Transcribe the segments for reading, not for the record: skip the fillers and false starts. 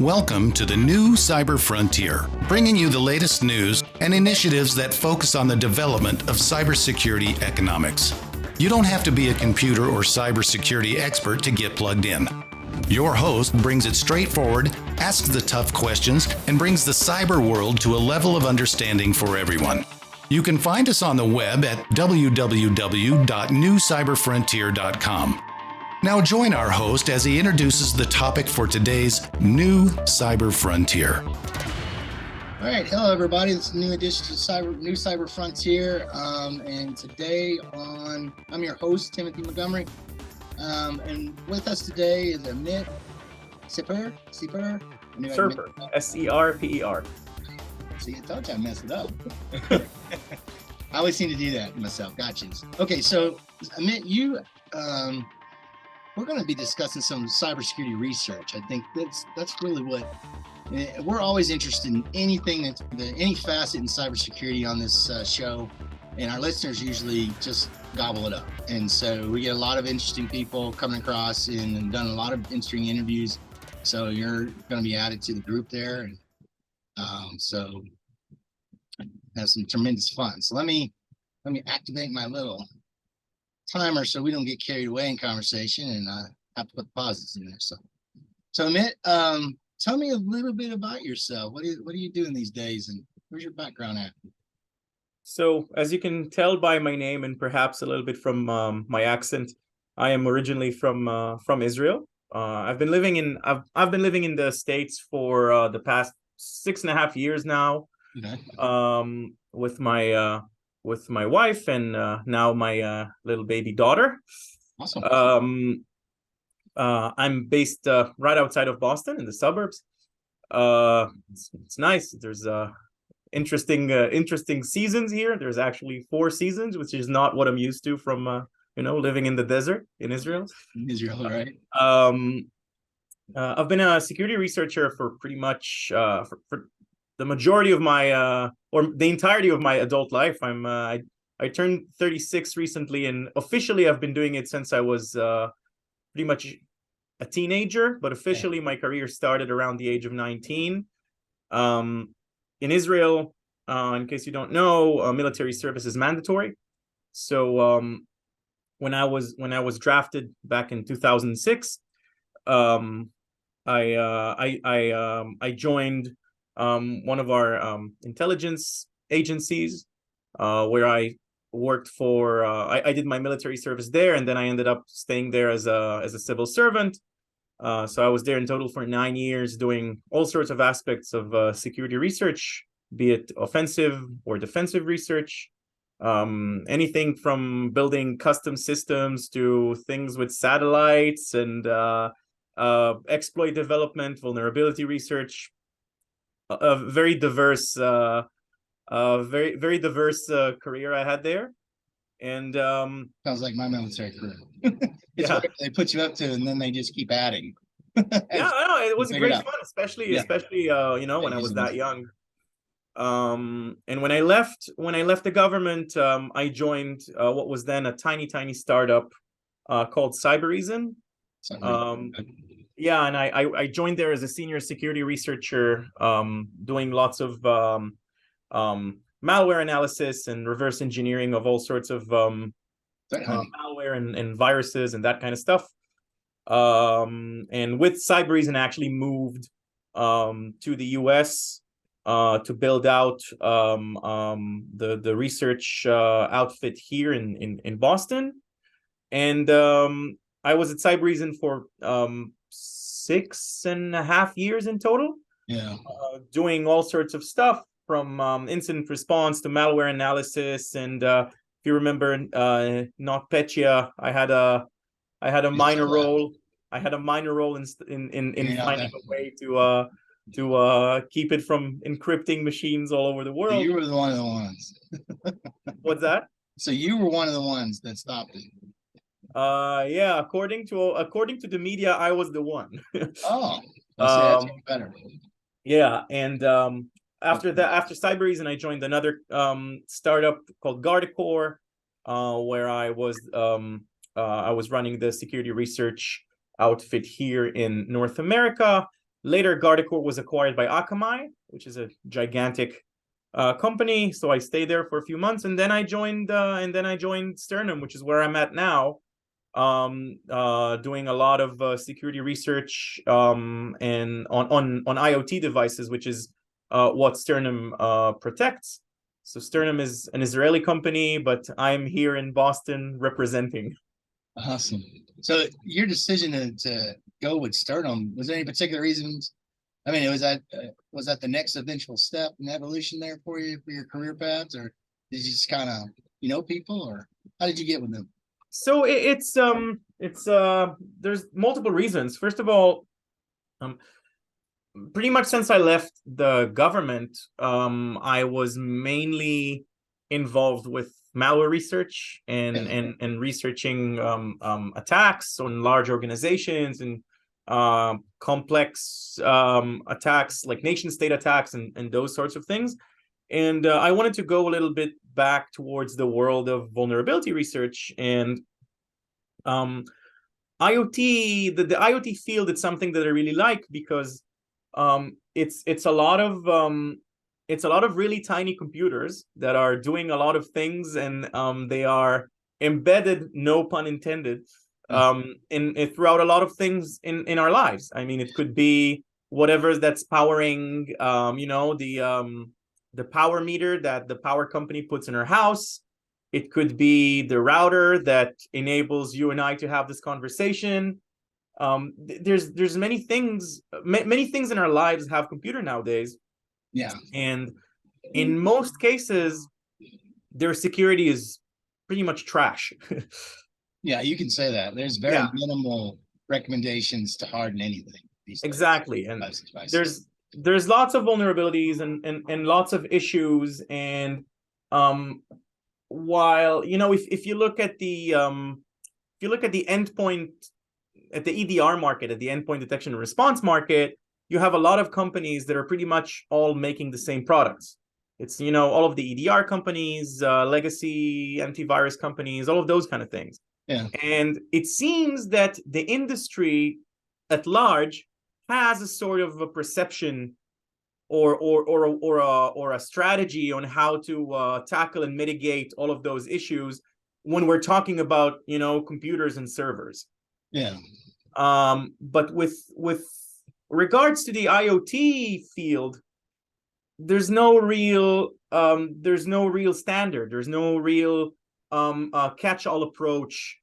Welcome to the new Cyber Frontier, bringing you the latest news and initiatives that focus on the development of cybersecurity economics. You don't have to be a computer or cybersecurity expert to get plugged in. Your host brings it straightforward, asks the tough questions, and brings the cyber world to a level of understanding for everyone. You can find us on the web at www.newcyberfrontier.com. Now join our host as he introduces the topic for today's new Cyber Frontier. All right, hello everybody. This is a new edition to New Cyber Frontier, and today I'm your host, Timothy Montgomery, and with us today is Amit, Serper, Serper, S-E-R-P-E-R. See, I told you I messed it up. I always seem to do that myself. Gotcha. Okay, so Amit, we're going to be discussing some cybersecurity research. I think that's really what we're always interested in. Anything any facet in cybersecurity on this show, and our listeners usually just gobble it up. And so we get a lot of interesting people coming across and done a lot of interesting interviews. So you're going to be added to the group there, and so have some tremendous fun. So let me activate my little timer so we don't get carried away in conversation, and have to put pauses in there. So Amit, tell me a little bit about yourself. What are you doing these days, and where's your background at? So, as you can tell by my name and perhaps a little bit from my accent, I am originally from Israel. I've been living in the States for the past 6.5 years now, Okay. With my wife and now my little baby daughter. Awesome. I'm based right outside of Boston in the suburbs. It's nice. There's interesting seasons here. There's actually 4 seasons, which is not what I'm used to from living in the desert in Israel. Israel, right? I've been a security researcher for pretty much for the majority of my or the entirety of my adult life. I turned 36 recently, and officially I've been doing it since I was pretty much a teenager, but officially my career started around the age of 19. In Israel, in case you don't know, military service is mandatory. So when I was drafted back in 2006, I joined one of our intelligence agencies, where I worked for. I did my military service there, and then I ended up staying there as a civil servant. So I was there in total for 9 years, doing all sorts of aspects of security research, be it offensive or defensive research, anything from building custom systems to things with satellites and exploit development, vulnerability research. A very diverse, very diverse career I had there, and Sounds like my military career. It's yeah, what they put you up to, and then they just keep adding. yeah, I know it was Figure it great out. fun, especially Yeah. when I was that young. And when I left the government, I joined what was then a tiny startup called Cybersecurity. Yeah, and I joined there as a senior security researcher, doing lots of malware analysis and reverse engineering of all sorts of malware and viruses and that kind of stuff. And with Cybersecurity, I actually moved to the US to build out the research outfit here in Boston. And I was at Cybersecurity for 6.5 years in total. Yeah. Doing all sorts of stuff from incident response to malware analysis. And if you remember NotPetya, I had a minor role. I had a minor role in finding a way to keep it from encrypting machines all over the world. So you were one of the ones. What's that? So you were one of the ones that stopped it. Yeah, according to the media, I was the one. Oh, that's even better. Yeah, and after Cybersecurity, I joined another startup called Guardicore, where I was running the security research outfit here in North America. Later, Guardicore was acquired by Akamai, which is a gigantic company. So I stayed there for a few months, and then I joined Sternum, which is where I'm at now, doing a lot of security research and on IoT devices, which is what Sternum protects. So Sternum is an Israeli company, but I'm here in Boston representing. Awesome. So your decision to go with Sternum, was there any particular reasons? I mean, was that the next eventual step in evolution there for you for your career paths, or did you just kind of people, or how did you get with them? So there's multiple reasons. First of all, pretty much since I left the government, I was mainly involved with malware research and researching attacks on large organizations and complex attacks like nation state attacks and those sorts of things. And I wanted to go a little bit back towards the world of vulnerability research and IoT. The IoT field is something that I really like because it's a lot of really tiny computers that are doing a lot of things, and they are embedded, no pun intended, in throughout a lot of things in our lives. I mean, it could be whatever that's powering, the power meter that the power company puts in our house. It could be the router that enables you and I to have this conversation. There's many things in our lives have computer nowadays. Yeah. And in most cases, their security is pretty much trash. Yeah, you can say that. There's very minimal recommendations to harden anything. Exactly. And there's lots of vulnerabilities and lots of issues. And while, if you look at the endpoint, at the EDR market, at the endpoint detection and response market, you have a lot of companies that are pretty much all making the same products. It's, all of the EDR companies, legacy antivirus companies, all of those kind of things. Yeah. And it seems that the industry at large has a sort of a perception or a strategy on how to tackle and mitigate all of those issues when we're talking about, computers and servers. Yeah. But with regards to the IoT field, there's no real standard. There's no real catch-all approach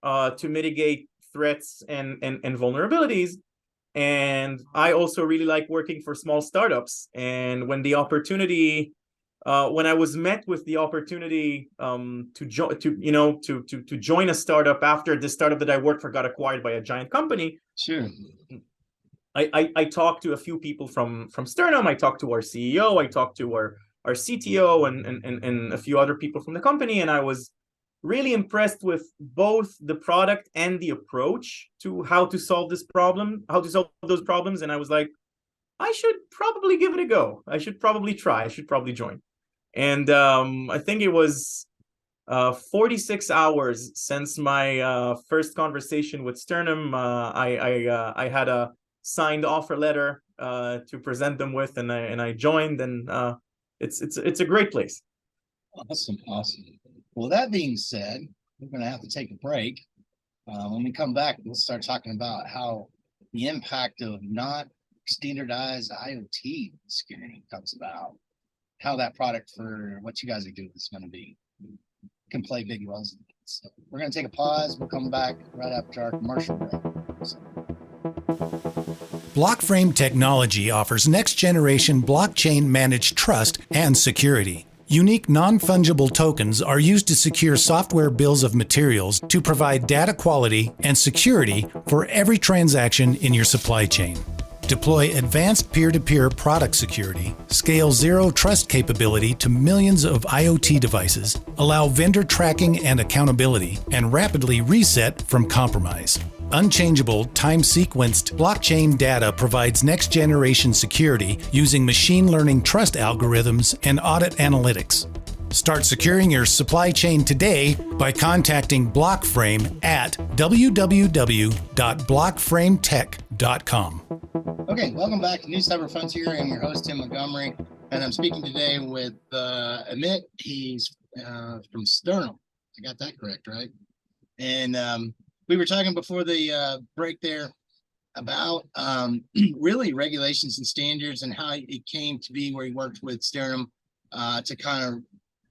to mitigate threats and vulnerabilities. And I also really like working for small startups. And when the opportunity, when I was met with the opportunity to join a startup after the startup that I worked for got acquired by a giant company, sure, I talked to a few people from Sternum. I talked to our CEO. I talked to our CTO and a few other people from the company, and I was really impressed with both the product and the approach to how to solve those problems. And I was like, I should probably give it a go. I should probably try. I should probably join. And I think it was 46 hours since my first conversation with Sternum. I had a signed offer letter to present them with, and I joined, and it's a great place. Awesome. Well, that being said, we're going to have to take a break. When we come back, we'll start talking about how the impact of not standardized IoT security comes about, how that product for what you guys are doing is going to be, can play big roles. So we're going to take a pause. We'll come back right after our commercial break. Blockframe technology offers next-generation blockchain-managed trust and security. Unique non-fungible tokens are used to secure software bills of materials to provide data quality and security for every transaction in your supply chain. Deploy advanced peer-to-peer product security, scale zero trust capability to millions of IoT devices, allow vendor tracking and accountability, and rapidly reset from compromise. Unchangeable, time-sequenced blockchain data provides next-generation security using machine learning trust algorithms and audit analytics. Start securing your supply chain today by contacting Blockframe at www.blockframetech.com. Okay, welcome back to NewCyberFrontier. I'm your host, Tim Montgomery, and I'm speaking today with Amit. He's from Sternum. I got that correct, right? And we were talking before the break there about really regulations and standards and how it came to be where he worked with Sternum to kind of,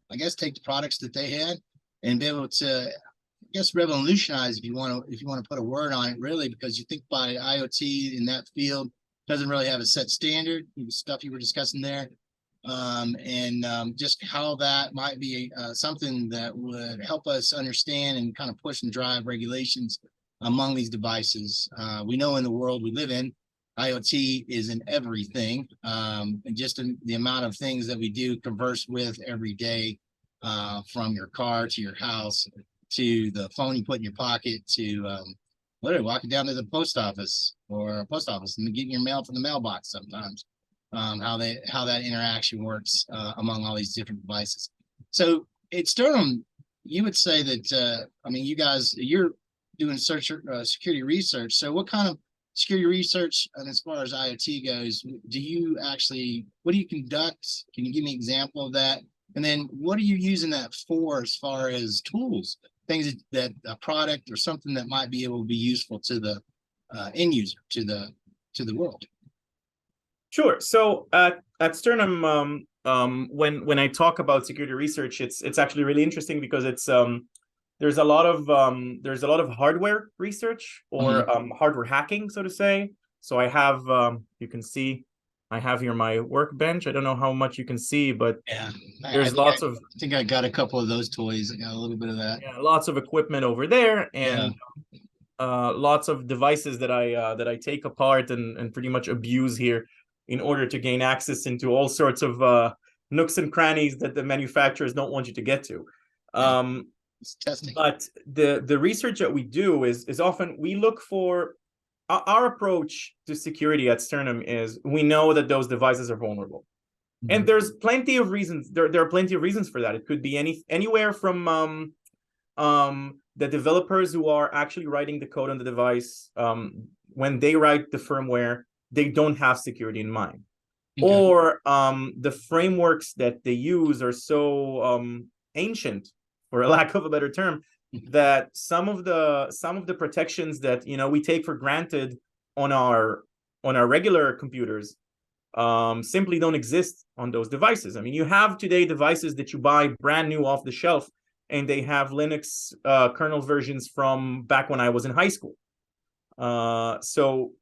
I guess, take the products that they had and be able to, I guess, revolutionize, if you want to put a word on it, really, because you think about it, IoT in that field doesn't really have a set standard, stuff you were discussing there, and just how that might be something that would help us understand and kind of push and drive regulations among these devices. We know in the world we live in, IoT is in everything, and just in the amount of things that we do converse with every day, from your car to your house to the phone you put in your pocket to literally walking down to the post office and getting your mail from the mailbox sometimes. How that interaction works among all these different devices. So at Sternum, you would say that I mean, you're doing security research. So what kind of security research, and as far as IoT goes, what do you conduct? Can you give me an example of that? And then what are you using that for as far as tools, things that a product or something that might be able to be useful to the end user, to the world? Sure. So at Sternum, when I talk about security research, it's actually really interesting because it's there's a lot of hardware research or hardware hacking, so to say. So I have you can see I have here my workbench. I don't know how much you can see, but yeah, there's lots of. I think I got a couple of those toys. I got a little bit of that. Yeah, lots of equipment over there, and lots of devices that I take apart and pretty much abuse here in order to gain access into all sorts of nooks and crannies that the manufacturers don't want you to get to. It's testing. But the research that we do is often we look for our approach to security at Sternum is we know that those devices are vulnerable. And there's plenty of reasons. There are plenty of reasons for that. It could be anywhere from the developers who are actually writing the code on the device, when they write the firmware, they don't have security in mind. Okay. Or the frameworks that they use are so ancient, for a lack of a better term, that some of the protections that we take for granted on our regular computers simply don't exist on those devices. I mean, you have today devices that you buy brand new off the shelf, and they have Linux kernel versions from back when I was in high school. So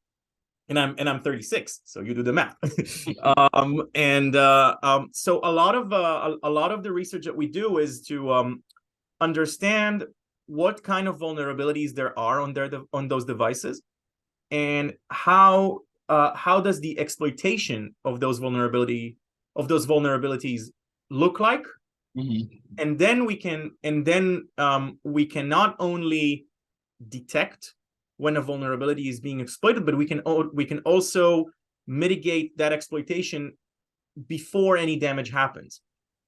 I'm 36, so you do the math. So a lot of the research that we do is to understand what kind of vulnerabilities there are on those devices, and how does the exploitation of those vulnerabilities look like. And then we can not only detect when a vulnerability is being exploited, but we can also mitigate that exploitation before any damage happens.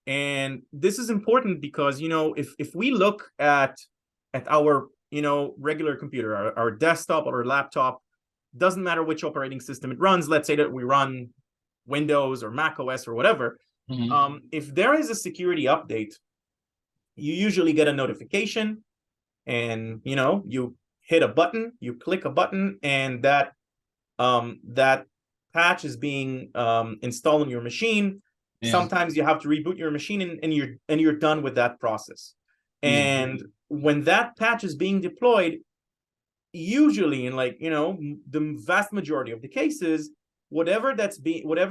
And this is important because if we look at our regular computer, our desktop or our laptop, doesn't matter which operating system it runs. Let's say that we run Windows or Mac OS or whatever. If there is a security update, you usually get a notification, and you hit a button, you click a button, and that patch is being installed on your machine. Sometimes you have to reboot your machine, and you're done with that process. And when that patch is being deployed, usually in the vast majority of the cases, whatever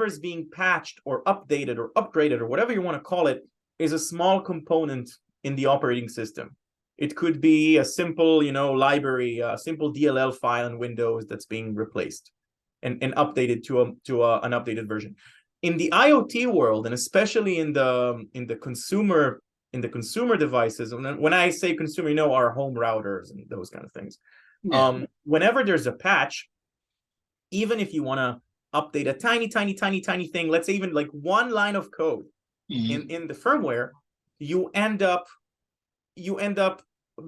is being patched or updated or upgraded or whatever you want to call it is a small component in the operating system. It could be a simple library, a simple DLL file in Windows that's being replaced and updated to an updated version. In the IoT world, and especially in the consumer devices, and when I say consumer, our home routers and those kind of things. Whenever there's a patch, even if you want to update a tiny thing, let's say even like one line of code in the firmware, you end up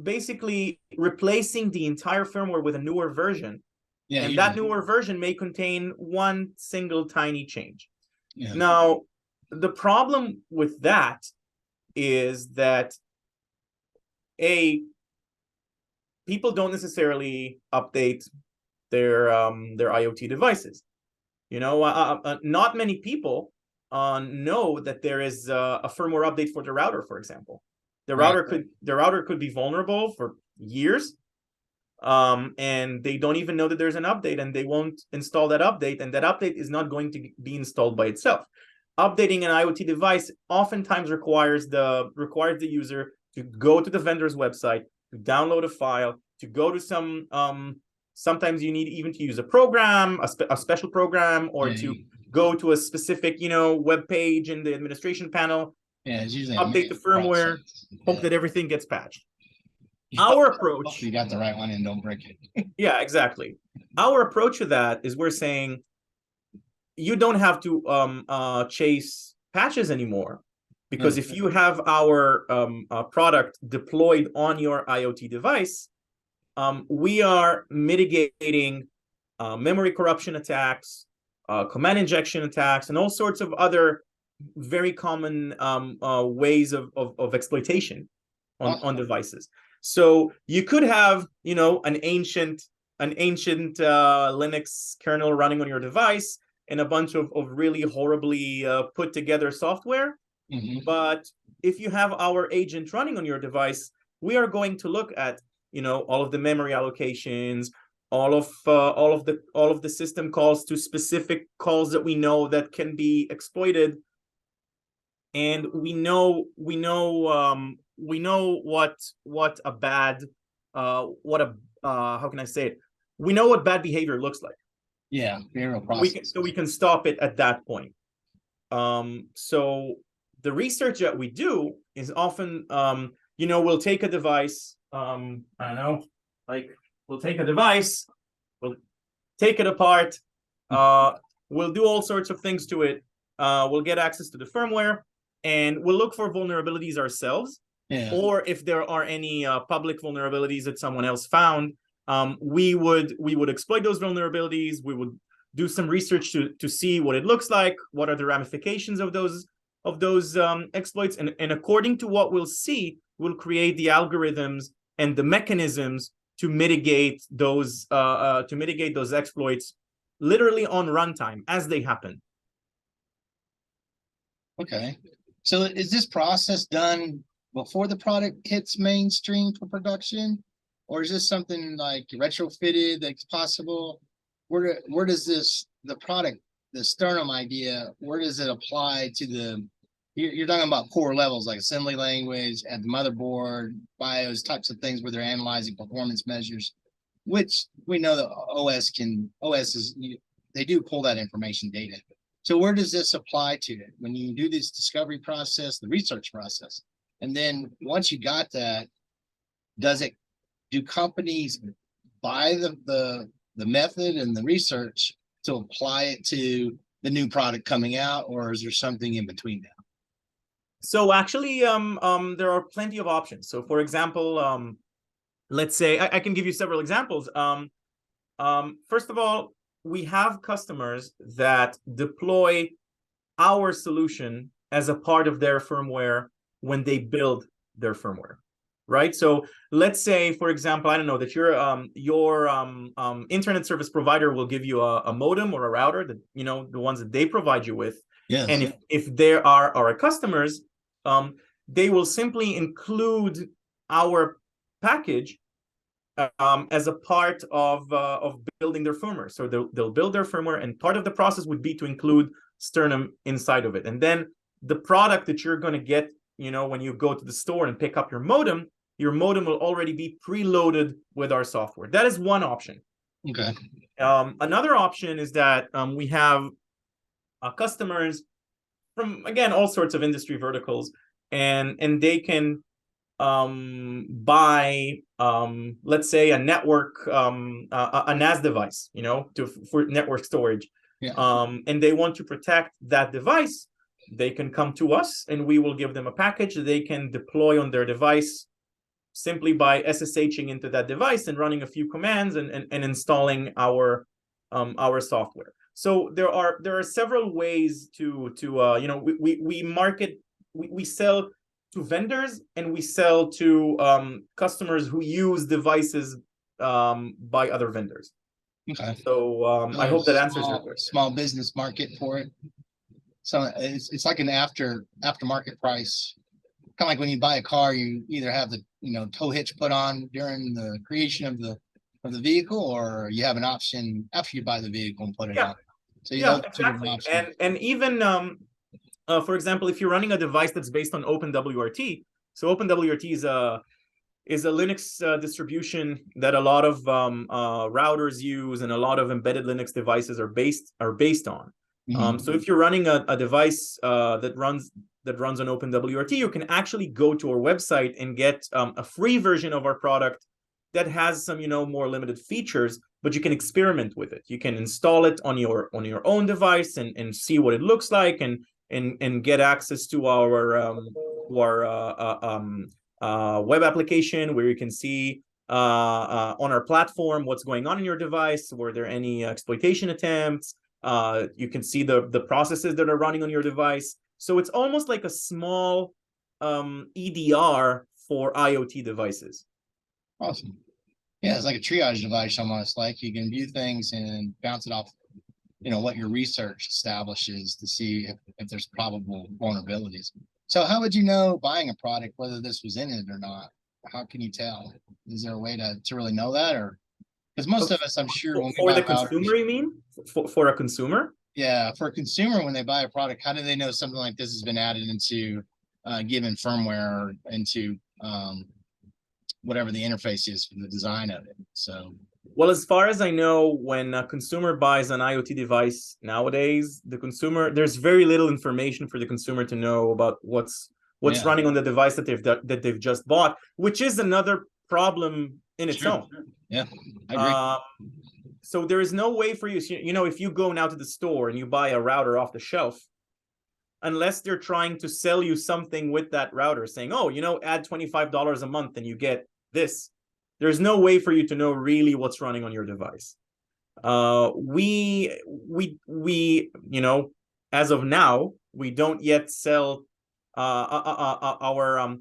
basically replacing the entire firmware with a newer version Yeah, and that newer version may contain one single tiny change. Yeah. Now, the problem with that is that people don't necessarily update their IoT devices. Not many people know that there is a firmware update for the router, for example. The router could be vulnerable for years, and they don't even know that there's an update, and they won't install that update, and that update is not going to be installed by itself. Updating an IoT device oftentimes requires the user to go to the vendor's website, to download a file, to go to some sometimes you need even to use a program, a special program, or to go to a specific web page in the administration panel. Yeah, it's usually update the firmware, hope that everything gets patched. Our approach, you got the right one and don't break it. Yeah, exactly. Our approach to that is we're saying you don't have to chase patches anymore, because if you have our product deployed on your IoT device, we are mitigating memory corruption attacks, command injection attacks, and all sorts of other very common ways of exploitation on devices. So you could have, an ancient Linux kernel running on your device and a bunch of really horribly put together software. But if you have our agent running on your device, we are going to look at all of the memory allocations, all of the system calls to specific calls that we know that can be exploited, and we know what a bad how can I say it? We know what bad behavior looks like. Yeah, behavioral process. So we can stop it at that point. So the research that we do is often, we'll take a device. I don't know, like we'll take a device, we'll take it apart, we'll do all sorts of things to it. We'll get access to the firmware, and we'll look for vulnerabilities ourselves. Yeah. Or if there are any public vulnerabilities that someone else found, we would exploit those vulnerabilities. We would do some research to see what it looks like, what are the ramifications of those exploits, and according to what we'll see, we'll create the algorithms and the mechanisms to mitigate those exploits literally on runtime as they happen. Okay, so is this process done before the product hits mainstream for production, or is this something like retrofitted that's possible? Where does the product, the Sternum idea, where does it apply to the? You're talking about core levels like assembly language at the motherboard, BIOS types of things where they're analyzing performance measures, which we know that they do pull that information data. So where does this apply to it when you do this discovery process, the research process? And then once you got that, do companies buy the method and the research to apply it to the new product coming out, or is there something in between now? So actually, there are plenty of options. So for example, let's say I can give you several examples. First of all, we have customers that deploy our solution as a part of their firmware when they build their firmware, right? So let's say, for example, I don't know, that your internet service provider will give you a modem or a router, that the ones that they provide you with. Yes. And if there are our customers, they will simply include our package as a part of building their firmware. So they'll build their firmware, and part of the process would be to include Sternum inside of it. And then the product that you're going to get, when you go to the store and pick up your modem will already be preloaded with our software. That is one option. Okay. Another option is that we have customers from, again, all sorts of industry verticals, and they can buy, let's say, a network, a NAS device, for network storage. Yeah. And they want to protect that device. They can come to us, and we will give them a package that they can deploy on their device simply by SSHing into that device and running a few commands and installing our software. So there are several ways to we sell to vendors, and we sell to customers who use devices by other vendors. Okay. So I hope that answers your question. Small business market for it. So it's like an aftermarket price. Kind of like when you buy a car, you either have the tow hitch put on during the creation of the vehicle, or you have an option after you buy the vehicle and put it on. So exactly. And even for example, if you're running a device that's based on OpenWRT, so OpenWRT is a Linux distribution that a lot of routers use, and a lot of embedded Linux devices are based on. So if you're running a device that runs on OpenWRT, you can actually go to our website and get a free version of our product that has some more limited features, but you can experiment with it. You can install it on your own device and see what it looks like, and get access to our web application, where you can see on our platform what's going on in your device. Were there any exploitation attempts? You can see the processes that are running on your device. So it's almost like a small EDR for IoT devices. Awesome. Yeah, it's like a triage device almost. Like you can view things and bounce it off, what your research establishes to see if there's probable vulnerabilities. So how would you know buying a product whether this was in it or not? How can you tell? Is there a way to really know that? Or because most of us, I'm sure, when for the consumer, you mean? For a consumer? Yeah, for a consumer, when they buy a product, how do they know something like this has been added into given firmware or into whatever the interface is for the design of it? So, well, as far as I know, when a consumer buys an IoT device nowadays, there's very little information for the consumer to know about what's running on the device that they've just bought, which is another problem in its own. Yeah, I agree. So there is no way for you, if you go now to the store and you buy a router off the shelf, unless they're trying to sell you something with that router, saying, oh, add $25 a month and you get this. There's no way for you to know really what's running on your device. We as of now, we don't yet sell our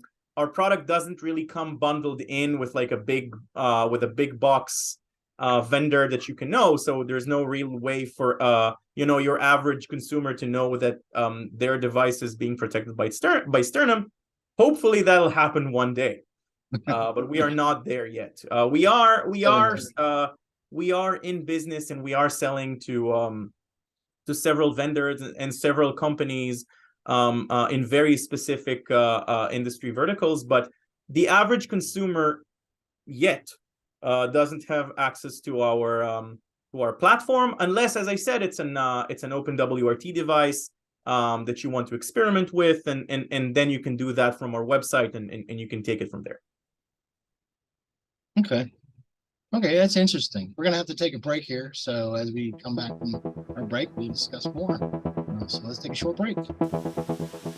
product doesn't really come bundled in with like a big box vendor that you can know. So there's no real way for your average consumer to know that their device is being protected by Sternum. Hopefully that'll happen one day, but we are not there yet. We are in business, and we are selling to several vendors and several companies in very specific industry verticals, but the average consumer yet doesn't have access to our platform, unless, as I said, it's an OpenWRT device that you want to experiment with, and then you can do that from our website, and you can take it from there. Okay, that's interesting. We're gonna have to take a break here, so as we come back from our break, we'll discuss more. So let's take a short break.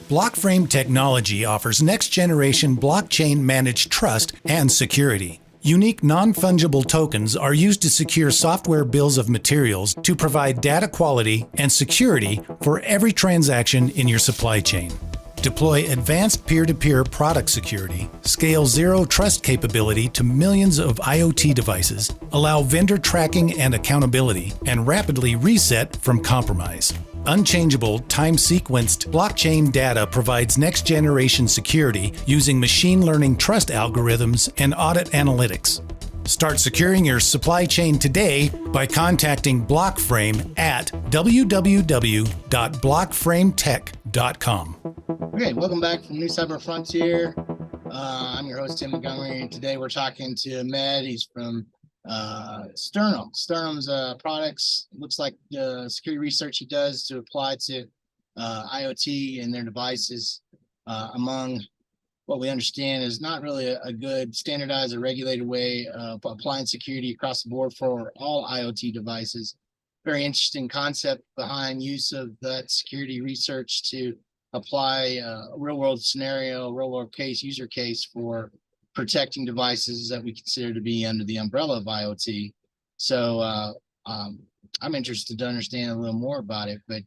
Blockframe Technology offers next-generation blockchain-managed trust and security. Unique non-fungible tokens are used to secure software bills of materials to provide data quality and security for every transaction in your supply chain. Deploy advanced peer-to-peer product security, scale zero trust capability to millions of IoT devices, allow vendor tracking and accountability, and rapidly reset from compromise. Unchangeable, time-sequenced blockchain data provides next-generation security using machine learning trust algorithms and audit analytics. Start securing your supply chain today by contacting Blockframe at www.blockframetech.com. Okay, welcome back from NewCyberFrontier. I'm your host, Tim Montgomery, and today we're talking to Amit. He's from Sternum. Sternum's products, looks like the security research he does to apply to IoT and their devices, among what we understand is not really a good standardized or regulated way of applying security across the board for all IoT devices. Very interesting concept behind use of that security research to apply a real world scenario, real world case, user case for protecting devices that we consider to be under the umbrella of IoT. So I'm interested to understand a little more about it. But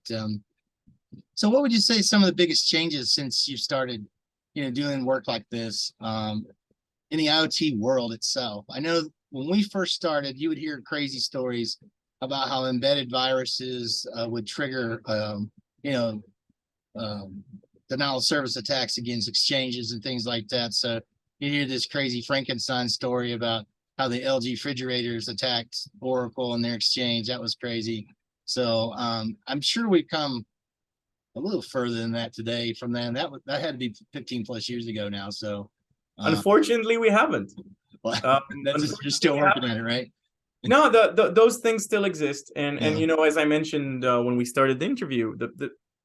so what would you say some of the biggest changes since you started, doing work like this in the IoT world itself? I know when we first started, you would hear crazy stories about how embedded viruses would trigger, denial of service attacks against exchanges and things like that. So you hear this crazy Frankenstein story about how the LG refrigerators attacked Oracle and their exchange. That was crazy. So I'm sure we've come a little further than that today from then. That had to be 15 plus years ago now. So unfortunately, we haven't. Well, you're still working at it, right? No, those things still exist, and as I mentioned when we started the interview,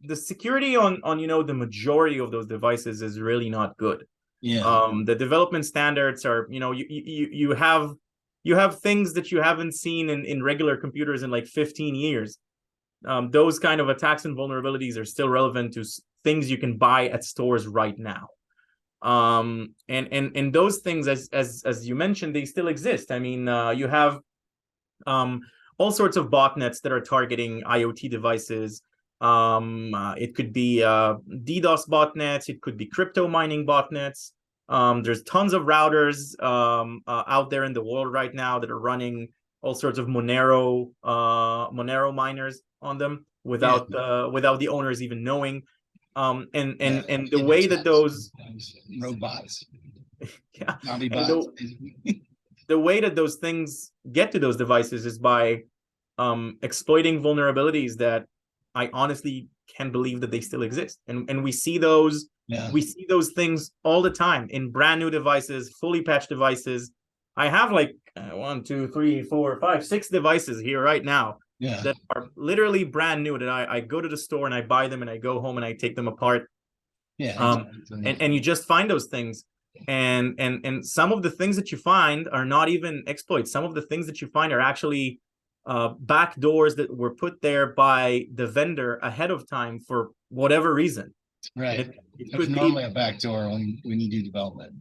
the security on the majority of those devices is really not good. Yeah. The development standards are, you have things that you haven't seen in regular computers in like 15 years. Those kind of attacks and vulnerabilities are still relevant to things you can buy at stores right now. And those things, as you mentioned, they still exist. I mean, you have all sorts of botnets that are targeting IoT devices. It could be DDoS botnets. It could be crypto mining botnets. There's tons of routers out there in the world right now that are running all sorts of Monero miners on them without the owners even knowing. And the way that those robots, the way that those things get to those devices is by exploiting vulnerabilities that I honestly can't believe that they still exist. And we see those things all the time in brand new devices, fully patched devices. I have like 1, 2, 3, 4, 5, 6 devices here right now that are literally brand new that I go to the store and I buy them and I go home and I take them apart. And you just find those things. And some of the things that you find are not even exploits. Some of the things that you find are actually backdoors that were put there by the vendor ahead of time for whatever reason. Right. It's normally a backdoor when you do development.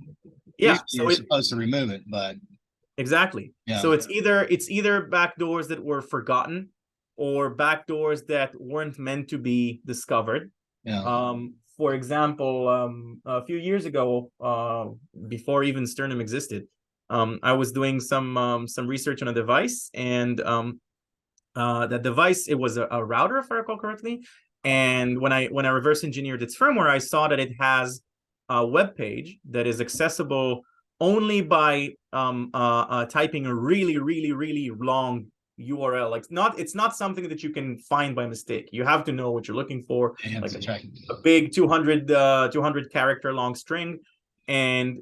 Yeah. So you're supposed to remove it, but exactly. Yeah. So it's either backdoors that were forgotten or backdoors that weren't meant to be discovered. Yeah. For example, a few years ago, before even Sternum existed, I was doing some research on a device, and that device, it was a router, if I recall correctly. And when I reverse engineered its firmware, I saw that it has a web page that is accessible only by typing a really, really, really long URL. Like it's not something that you can find by mistake. You have to know what you're looking for, like a big 200 character long string. And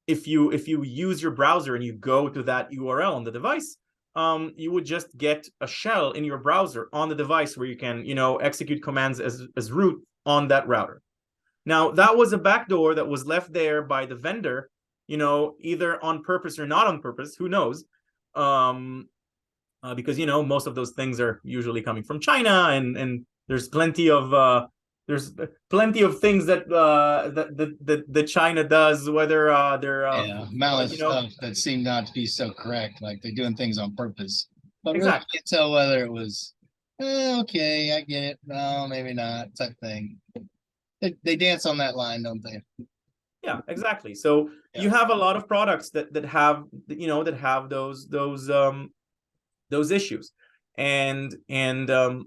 if you use your browser and you go to that URL on the device, you would just get a shell in your browser on the device where you can execute commands as root on that router. Now that was a backdoor that was left there by the vendor, either on purpose or not on purpose, who knows. Because most of those things are usually coming from China, and there's plenty of things that China does, whether they're malice stuff that seem not to be so correct, like they're doing things on purpose. But exactly. Really can't tell whether it was okay, I get it, no, maybe not, type thing. They dance on that line, don't they? Yeah, exactly. So you have a lot of products that have those issues, and it's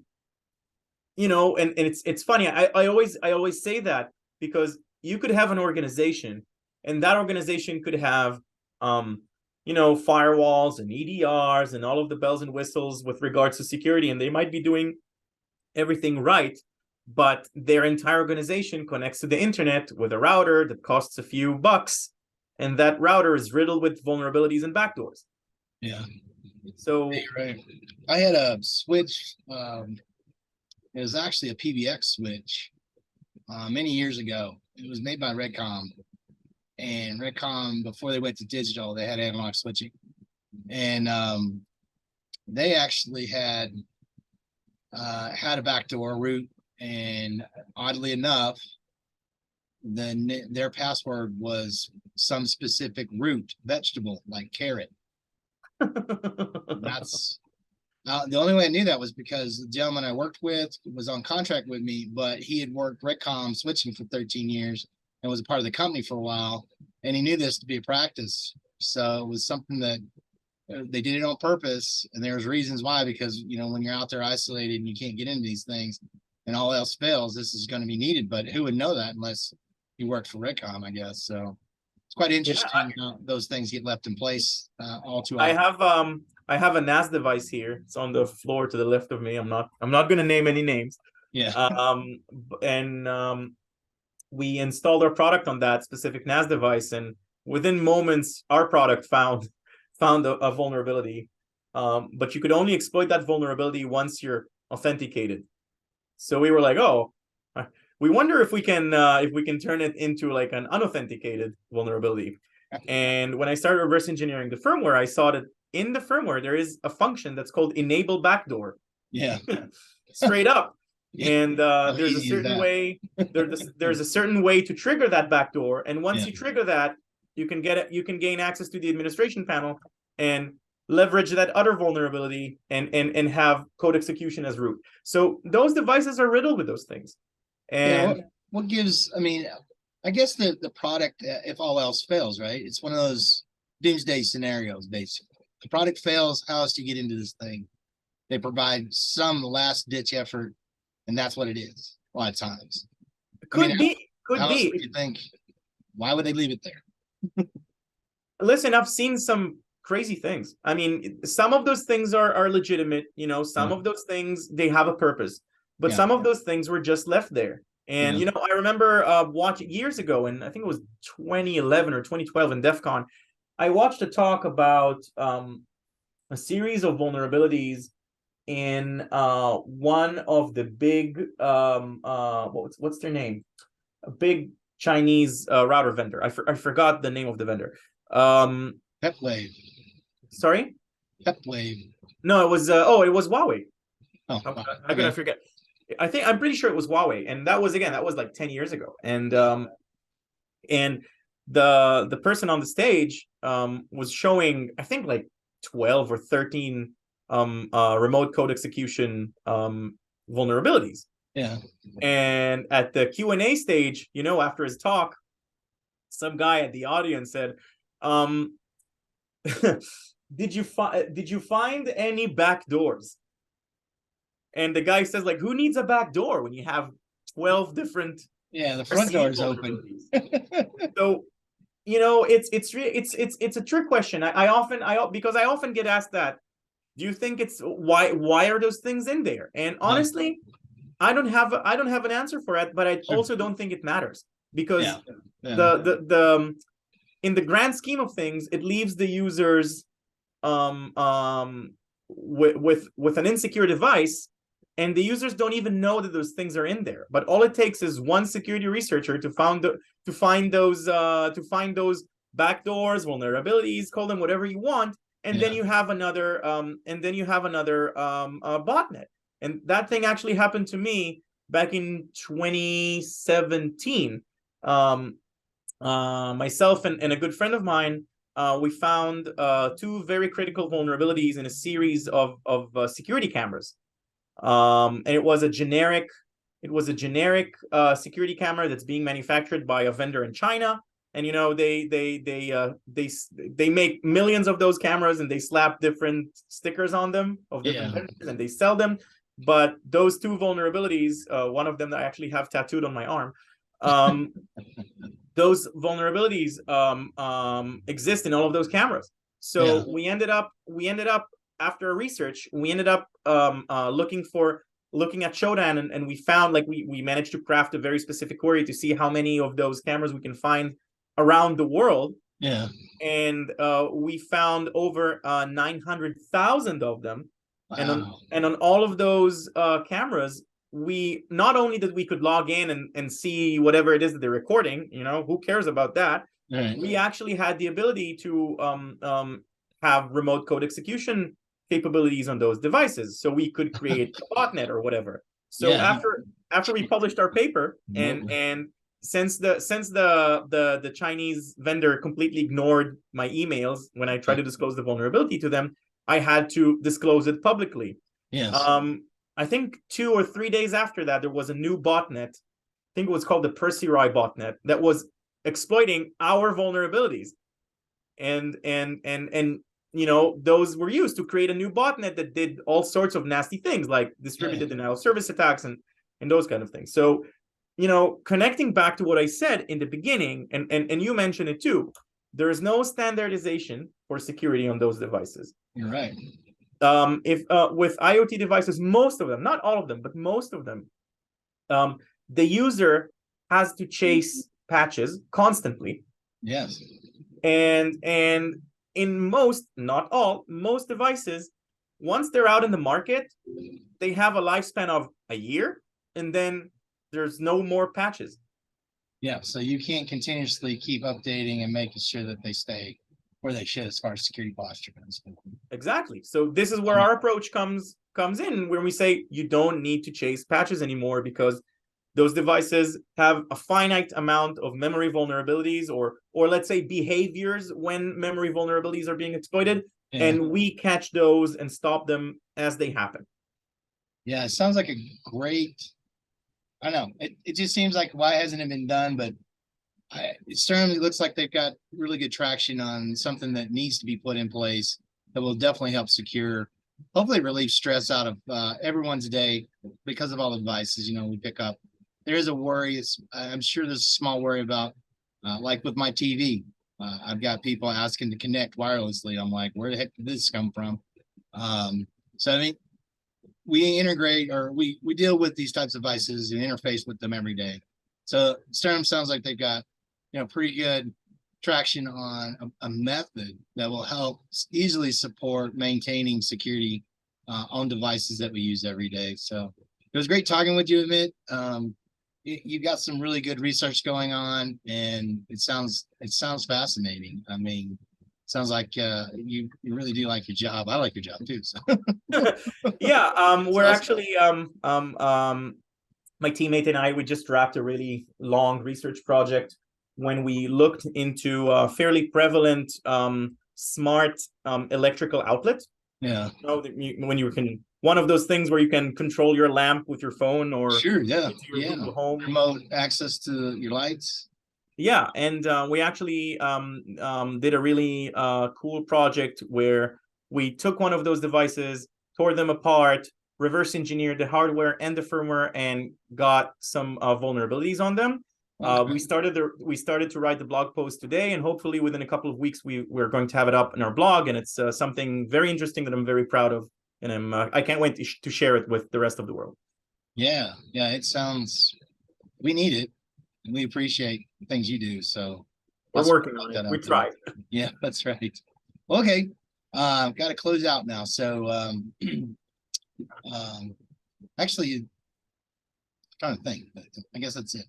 funny. I always say that because you could have an organization, and that organization could have firewalls and EDRs and all of the bells and whistles with regards to security, and they might be doing everything right, but their entire organization connects to the internet with a router that costs a few bucks, and that router is riddled with vulnerabilities and backdoors. Yeah. So right. I had a switch. It was actually a PBX switch many years ago. It was made by Redcom, and Redcom, before they went to digital, they had analog switching, and they actually had a backdoor route. And oddly enough, their password was some specific root vegetable like carrot. That's the only way I knew that was because the gentleman I worked with was on contract with me, but he had worked Redcom switching for 13 years and was a part of the company for a while, and he knew this to be a practice. So it was something that they did it on purpose, and there was reasons why, because when you're out there isolated and you can't get into these things and all else fails, this is going to be needed. But who would know that unless you worked for Redcom, I guess. So it's quite interesting how those things get left in place all too often. I have a NAS device here. It's on the floor to the left of me. I'm not going to name any names. Yeah. We installed our product on that specific NAS device, and within moments, our product found a vulnerability. But you could only exploit that vulnerability once you're authenticated. So we were like, oh, we wonder if we can turn it into like an unauthenticated vulnerability. And when I started reverse engineering the firmware, I saw that in the firmware there is a function that's called enable backdoor. Yeah. Straight up. Yeah. And there's a certain way. There's a certain way to trigger that backdoor, and once you trigger that, you can gain access to the administration panel and leverage that other vulnerability and have code execution as root. So those devices are riddled with those things. And what gives? I mean, I guess the product, if all else fails, right? It's one of those doomsday scenarios. Basically, the product fails. How else do you get into this thing? They provide some last ditch effort. And that's what it is a lot of times. Could be. You think, why would they leave it there? Listen, I've seen some crazy things. I mean, some of those things are legitimate. Some of those things, they have a purpose. But some of those things were just left there. And, I remember watching years ago, and I think it was 2011 or 2012 in DEF CON, I watched a talk about a series of vulnerabilities in one of the big what's their name? A big Chinese router vendor. I forgot the name of the vendor. Pepwave. Sorry? Pepwave. No, it was Huawei. Oh, I'm gonna forget. I'm pretty sure it was Huawei, and that was like 10 years ago. And the person on the stage was showing, I think, like 12 or 13 remote code execution vulnerabilities. Yeah. And at the Q&A stage, after his talk, some guy at the audience said, did you find any backdoors? And the guy says, like, who needs a back door when you have 12 different the front door is open. So it's a trick question. I often get asked that, do you think it's why are those things in there? And honestly, I don't have an answer for it, but I also don't think it matters, because the in the grand scheme of things, it leaves the users with an insecure device, and the users don't even know that those things are in there. But all it takes is one security researcher to find those backdoors, vulnerabilities, call them whatever you want, and then you have another botnet. And that thing actually happened to me back in 2017. Myself and a good friend of mine, we found two very critical vulnerabilities in a series of security cameras. And it was a generic security camera that's being manufactured by a vendor in China. And they make millions of those cameras, and they slap different stickers on them of different vendors, and they sell them. But those two vulnerabilities, one of them that I actually have tattooed on my arm, those vulnerabilities exist in all of those cameras. So we ended up after research, we ended up looking at Shodan, and we found, like, we managed to craft a very specific query to see how many of those cameras we can find around the world. And we found over 900,000 of them. Wow. And on all of those cameras, we not only that we could log in and see whatever it is that they're recording, who cares about that? Right. We actually had the ability to have remote code execution capabilities on those devices, so we could create a botnet or whatever. So after we published our paper and since the Chinese vendor completely ignored my emails when I tried to disclose the vulnerability to them, I had to disclose it publicly. Yes. I think 2 or 3 days after that, there was a new botnet. I think it was called the Persirai botnet that was exploiting our vulnerabilities, and those were used to create a new botnet that did all sorts of nasty things, like distributed denial of service attacks and those kind of things. So, connecting back to what I said in the beginning, and you mentioned it too, there is no standardization for security on those devices. You're right. If with IoT devices, most of them, not all of them, but most of them, the user has to chase patches constantly. Yes. And in most, not all, most devices, once they're out in the market, they have a lifespan of a year, and then there's no more patches. Yeah, so you can't continuously keep updating and making sure that they stay where they should as far as security posture goes. Exactly. So this is where our approach comes in, when we say you don't need to chase patches anymore, because those devices have a finite amount of memory vulnerabilities, or let's say behaviors when memory vulnerabilities are being exploited, and we catch those and stop them as they happen. Yeah, it sounds like a great, I don't know, it just seems like why hasn't it been done, but it certainly looks like they've got really good traction on something that needs to be put in place that will definitely help secure, hopefully relieve stress out of everyone's day because of all the devices, we pick up. There is a worry. I'm sure there's a small worry about, like with my TV. I've got people asking to connect wirelessly. I'm like, where the heck did this come from? So, I mean, we integrate, or we deal with these types of devices and interface with them every day. So Sternum sounds like they've got, pretty good traction on a method that will help easily support maintaining security on devices that we use every day. So it was great talking with you, Amit. You've got some really good research going on, and it sounds fascinating. I mean, sounds like you really do like your job. I like your job too. So. Yeah, we're actually my teammate and I, we just wrapped a really long research project when we looked into fairly prevalent smart electrical outlet. Yeah. When you can, one of those things where you can control your lamp with your phone, or sure, yeah, your home, remote access to your lights. Yeah, and we actually did a really cool project where we took one of those devices, tore them apart, reverse engineered the hardware and the firmware, and got some vulnerabilities on them. Okay. We started to write the blog post today, and hopefully within a couple of weeks we're going to have it up in our blog, and it's something very interesting that I'm very proud of, and I can't wait to share it with the rest of the world. Yeah, it sounds, we need it, and we appreciate the things you do. So we're working on it. We tried. Yeah, that's right. Okay, got to close out now. So actually, I'm trying to think, but I guess that's it.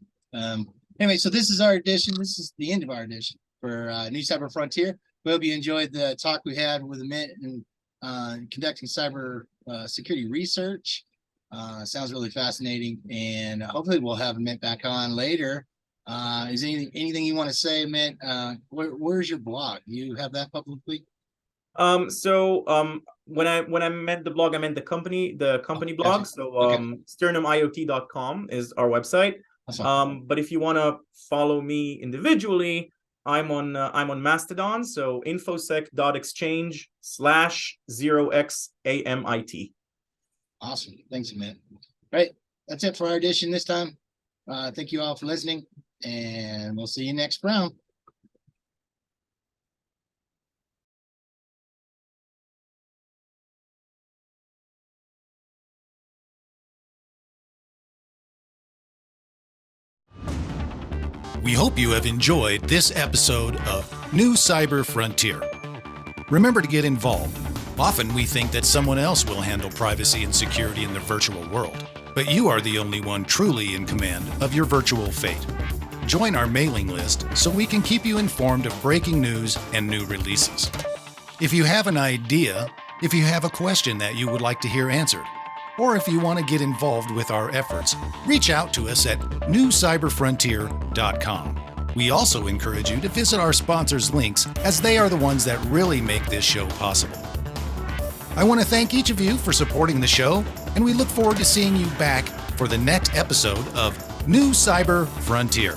Anyway, so this is our edition. This is the end of our edition for NewCyberFrontier. We hope you enjoyed the talk we had with Amit and conducting cyber security research. Sounds really fascinating, and hopefully we'll have Amit back on later. Is anything you want to say, Amit? Where's your blog? You have that publicly? When I meant the blog, I meant the company blog. Gotcha. So SternumIoT.com is our website. Awesome. But if you want to follow me individually, I'm on Mastodon. So infosec.exchange/0xAMIT. Awesome. Thanks, Amit. Right. That's it for our edition this time. Thank you all for listening, and we'll see you next round. We hope you have enjoyed this episode of New Cyber Frontier. Remember to get involved. Often we think that someone else will handle privacy and security in the virtual world, but you are the only one truly in command of your virtual fate. Join our mailing list so we can keep you informed of breaking news and new releases. If you have an idea, if you have a question that you would like to hear answered, or if you want to get involved with our efforts, reach out to us at NewCyberFrontier.com. We also encourage you to visit our sponsors' links, as they are the ones that really make this show possible. I want to thank each of you for supporting the show, and we look forward to seeing you back for the next episode of New Cyber Frontier.